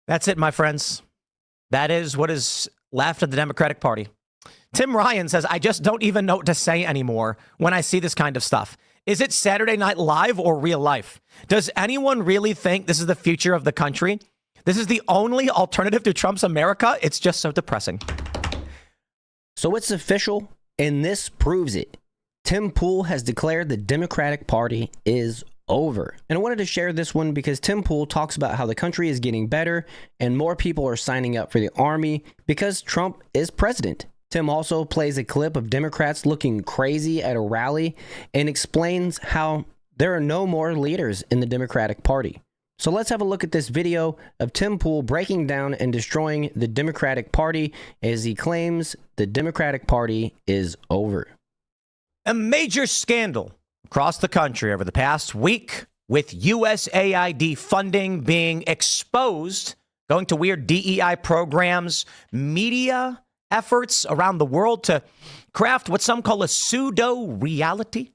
That's it, my friends. That is what is left of the Democratic Party. Tim Ryan says, I just don't even know what to say anymore when I see this kind of stuff. Is it Saturday Night Live or real life? Does anyone really think this is the future of the country? This is the only alternative to Trump's America? It's just so depressing. So it's official, and this proves it. Tim Pool has declared the Democratic Party is over. And I wanted to share this one because Tim Pool talks about how the country is getting better and more people are signing up for the army because Trump is president. Tim also plays a clip of Democrats looking crazy at a rally and explains how there are no more leaders in the Democratic Party. So let's have a look at this video of Tim Pool breaking down and destroying the Democratic Party as he claims the Democratic Party is over. A major scandal across the country over the past week with USAID funding being exposed, going to weird DEI programs, media efforts around the world to craft what some call a pseudo-reality.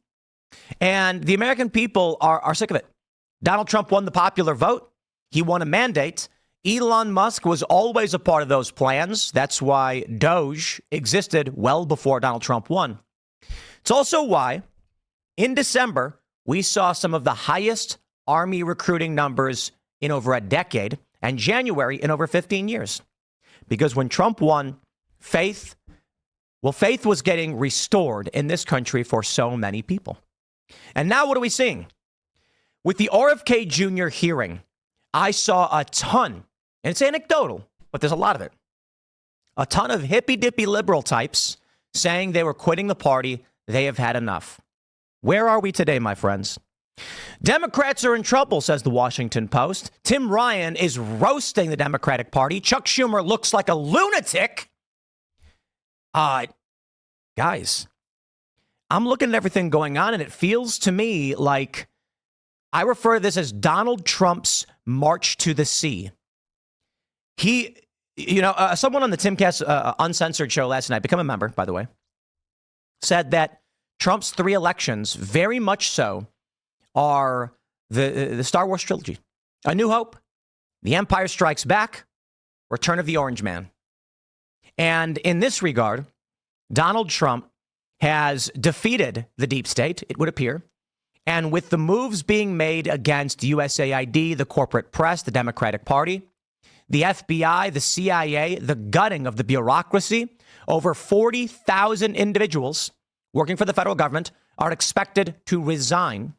And the American people are sick of it. Donald Trump won the popular vote. He won a mandate. Elon Musk was always a part of those plans. That's why Doge existed well before Donald Trump won. It's also why in December, we saw some of the highest Army recruiting numbers in over a decade, and January in over 15 years. Because when Trump won, faith was getting restored in this country for so many people. And now what are we seeing? With the RFK Jr. hearing, I saw a ton, and it's anecdotal, but there's a lot of it. A ton of hippy-dippy liberal types saying they were quitting the party. They have had enough. Where are we today, my friends? Democrats are in trouble, says the Washington Post. Tim Ryan is roasting the Democratic Party. Chuck Schumer looks like a lunatic. Guys, I'm looking at everything going on, and it feels to me like I refer to this as Donald Trump's march to the sea. Someone on the Timcast Uncensored show last night, become a member, by the way, said that Trump's three elections, very much so, are the Star Wars trilogy. A New Hope, The Empire Strikes Back, Return of the Orange Man. And in this regard, Donald Trump has defeated the deep state, it would appear. And with the moves being made against USAID, the corporate press, the Democratic Party, the FBI, the CIA, the gutting of the bureaucracy, over 40,000 individuals working for the federal government are expected to resign.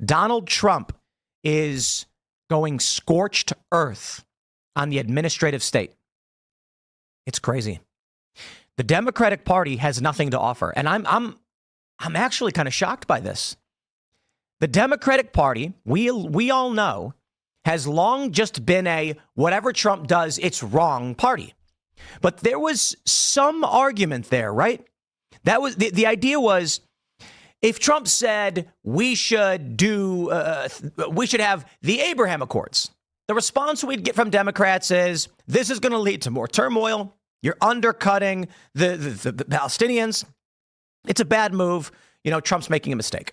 Donald Trump is going scorched earth on the administrative state. It's crazy. The Democratic Party has nothing to offer, and I'm actually kind of shocked by this. The Democratic Party, we all know, has long just been a whatever Trump does, it's wrong party. But there was some argument there, right? That was the idea was if Trump said we should have the Abraham Accords, the response we'd get from Democrats is this is going to lead to more turmoil. You're undercutting the Palestinians. It's a bad move. Trump's making a mistake.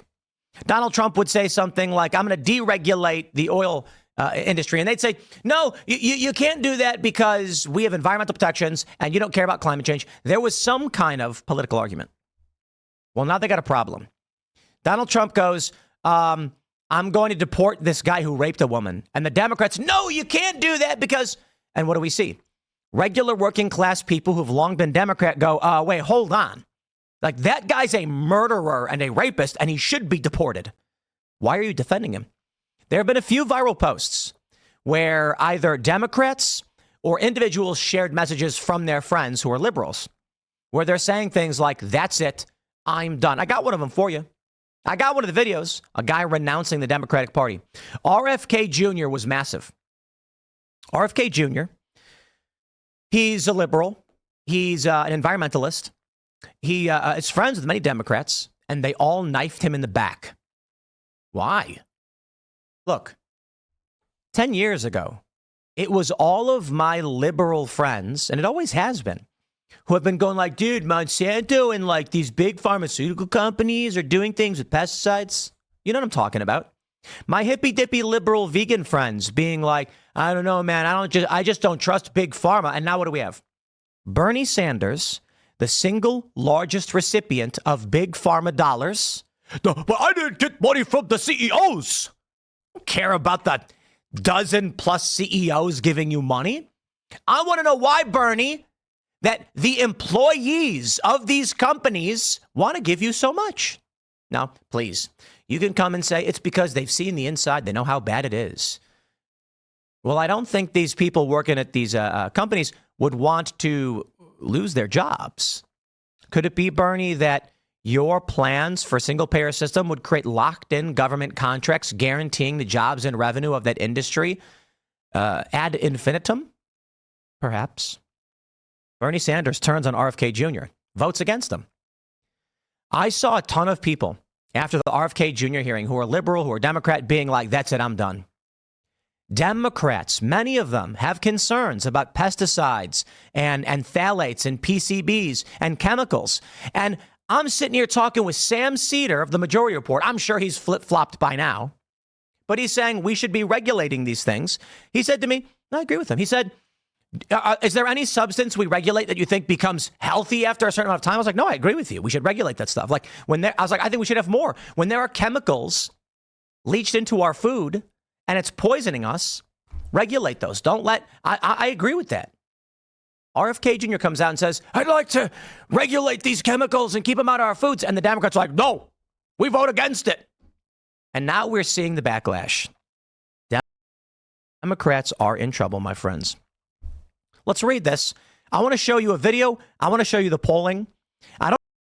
Donald Trump would say something like, I'm going to deregulate the oil industry. And they'd say, no, you can't do that because we have environmental protections and you don't care about climate change. There was some kind of political argument. Well, now they got a problem. Donald Trump goes, I'm going to deport this guy who raped a woman. And the Democrats, no, you can't do that because, and what do we see? Regular working class people who've long been Democrat go, wait, hold on. Like that guy's a murderer and a rapist and he should be deported. Why are you defending him? There have been a few viral posts where either Democrats or individuals shared messages from their friends who are liberals, where they're saying things like, that's it, I'm done. I got one of them for you. I got one of the videos, a guy renouncing the Democratic Party. RFK Jr. was massive. RFK Jr., he's a liberal. He's an environmentalist. He is friends with many Democrats, and they all knifed him in the back. Why? Look, 10 years ago, it was all of my liberal friends, and it always has been, who have been going like, dude, Monsanto and like these big pharmaceutical companies are doing things with pesticides. You know what I'm talking about? My hippy-dippy liberal vegan friends being like, I don't know, man, I just don't trust big pharma. And now what do we have? Bernie Sanders, the single largest recipient of big pharma dollars. But I didn't get money from the CEOs. I don't care about the dozen plus CEOs giving you money. I want to know why, Bernie, that the employees of these companies want to give you so much. Now, please, you can come and say it's because they've seen the inside. They know how bad it is. Well, I don't think these people working at these companies would want to lose their jobs. Could it be, Bernie, that your plans for a single-payer system would create locked-in government contracts guaranteeing the jobs and revenue of that industry ad infinitum? Perhaps. Bernie Sanders turns on RFK Jr., votes against him. I saw a ton of people after the RFK Jr. hearing who are liberal, who are Democrat, being like, that's it, I'm done. Democrats, many of them, have concerns about pesticides and phthalates and PCBs and chemicals. And I'm sitting here talking with Sam Cedar of the Majority Report. I'm sure he's flip-flopped by now. But he's saying we should be regulating these things. He said to me, I agree with him. He said, is there any substance we regulate that you think becomes healthy after a certain amount of time? I was like, no, I agree with you. We should regulate that stuff. Like I was like, I think we should have more. When there are chemicals leached into our food and it's poisoning us, regulate those. Don't let, I agree with that. RFK Jr. comes out and says, I'd like to regulate these chemicals and keep them out of our foods. And the Democrats are like, no, we vote against it. And now we're seeing the backlash. Democrats are in trouble, my friends. Let's read this. I want to show you a video. I want to show you the polling.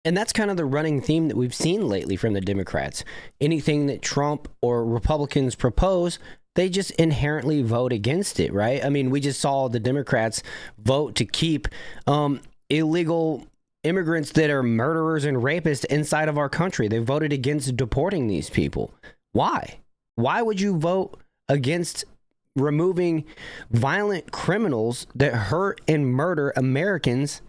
And that's kind of the running theme that we've seen lately from the Democrats. Anything that Trump or Republicans propose, they just inherently vote against it, right? I mean, we just saw the Democrats vote to keep illegal immigrants that are murderers and rapists inside of our country. They voted against deporting these people. Why? Why would you vote against removing violent criminals that hurt and murder Americans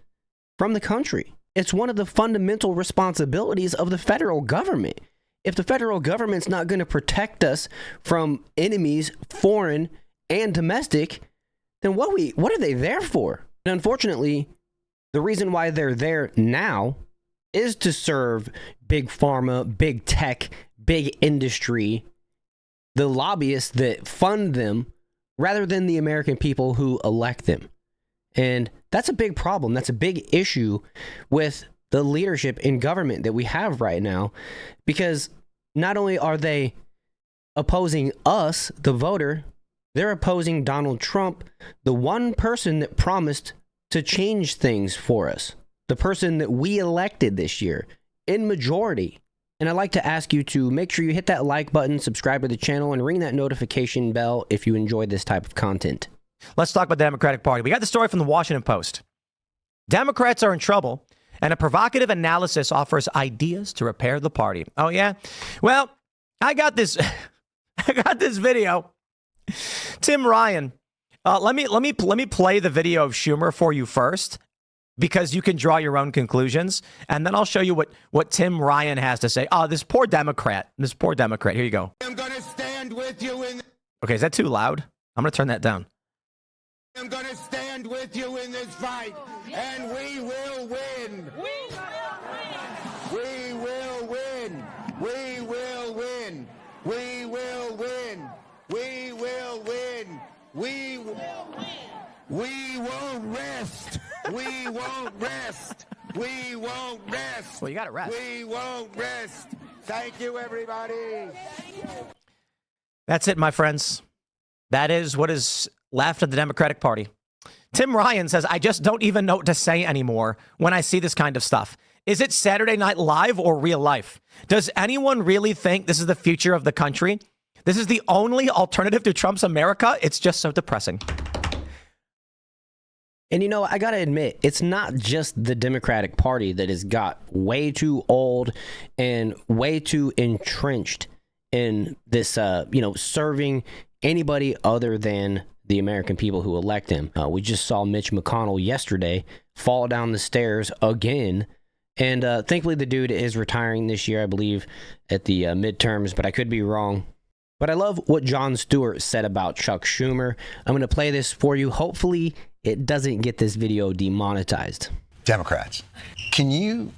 from the country? It's one of the fundamental responsibilities of the federal government. If the federal government's not going to protect us from enemies, foreign and domestic, then what are they there for? And unfortunately, the reason why they're there now is to serve big pharma, big tech, big industry, the lobbyists that fund them, rather than the American people who elect them. And that's a big problem. That's a big issue with the leadership in government that we have right now, because not only are they opposing us, the voter, they're opposing Donald Trump, the one person that promised to change things for us, the person that we elected this year in majority. And I'd like to ask you to make sure you hit that like button, subscribe to the channel, and ring that notification bell if you enjoy this type of content. Let's talk about the Democratic Party. We got the story from the Washington Post. Democrats are in trouble, and a provocative analysis offers ideas to repair the party. Oh, yeah? Well, I got this video. Tim Ryan. Let me play the video of Schumer for you first, because you can draw your own conclusions, and then I'll show you what Tim Ryan has to say. Oh, this poor Democrat. Here you go. I'm going to stand with you in. Okay, is that too loud? I'm going to turn that down. I'm going to stand with you in this fight, and we will win. We will win. We will win. We will win. We will win. We will win. We won't rest. We won't rest. We won't rest. Well, you got to rest. We won't rest. Thank you, everybody. That's it, my friends. That is what is left of the Democratic Party. Tim Ryan says, I just don't even know what to say anymore when I see this kind of stuff. Is it Saturday Night Live or real life? Does anyone really think this is the future of the country? This is the only alternative to Trump's America? It's just so depressing. And you know, I got to admit, it's not just the Democratic Party that has got way too old and way too entrenched in this, serving anybody other than the American people who elect him. We just saw Mitch McConnell yesterday fall down the stairs again. And thankfully, the dude is retiring this year, I believe, at the midterms, but I could be wrong. But I love what Jon Stewart said about Chuck Schumer. I'm going to play this for you. Hopefully, it doesn't get this video demonetized. Democrats, can you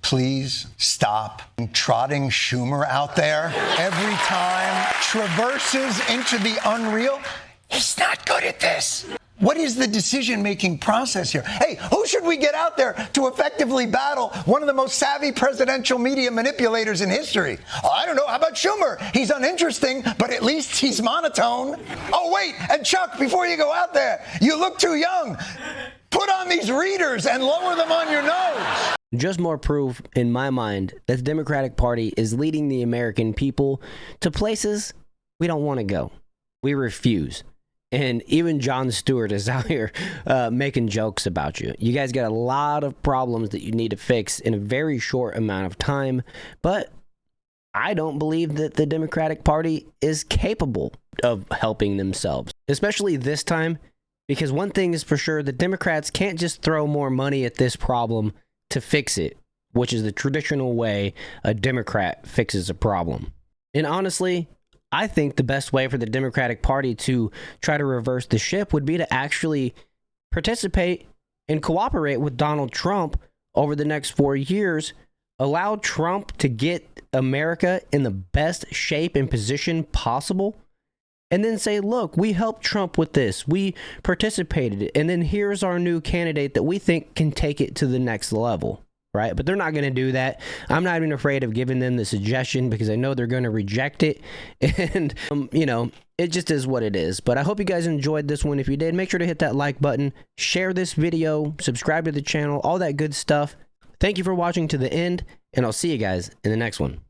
please stop trotting Schumer out there every time? Traverses into the unreal. He's not good at this. What is the decision-making process here? Hey, who should we get out there to effectively battle one of the most savvy presidential media manipulators in history? Oh, I don't know. How about Schumer? He's uninteresting, but at least he's monotone. Oh, wait. And Chuck, before you go out there, you look too young. Put on these readers and lower them on your nose. Just more proof in my mind that the Democratic Party is leading the American people to places we don't want to go. We refuse. And even Jon Stewart is out here making jokes about you. You guys got a lot of problems that you need to fix in a very short amount of time. But I don't believe that the Democratic Party is capable of helping themselves, especially this time. Because one thing is for sure, the Democrats can't just throw more money at this problem to fix it, which is the traditional way a Democrat fixes a problem. And honestly, I think the best way for the Democratic Party to try to reverse the ship would be to actually participate and cooperate with Donald Trump over the next 4 years. Allow Trump to get America in the best shape and position possible. And then say, look, we helped Trump with this. We participated. And then here's our new candidate that we think can take it to the next level. Right? But they're not going to do that. I'm not even afraid of giving them the suggestion because I know they're going to reject it. And, you know, it just is what it is. But I hope you guys enjoyed this one. If you did, make sure to hit that like button, share this video, subscribe to the channel, all that good stuff. Thank you for watching to the end, and I'll see you guys in the next one.